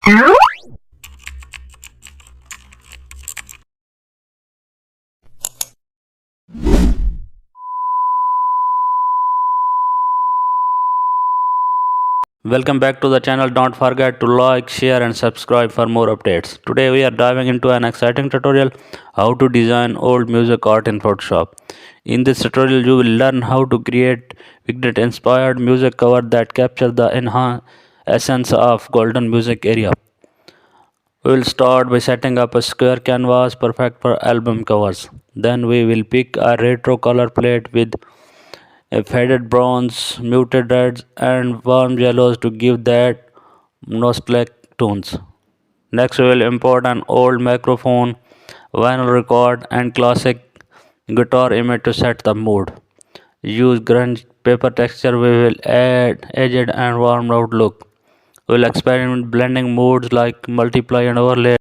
Welcome back to the channel. Don't forget to like, share and subscribe for more updates. Today we are diving into an exciting tutorial how to design old music art in Photoshop. In this tutorial you will learn how to create vignette inspired music cover that capture the essence of golden music era. We will start by setting up a square canvas perfect for album covers. Then we will pick a retro color palette with a faded bronze, muted reds, and warm yellows to give that nostalgic tones. Next, we will import an old microphone, vinyl record, and classic guitar image to set the mood. Use grunge paper texture. We will add aged and warmed out look. We will experiment blending modes like multiply and overlay.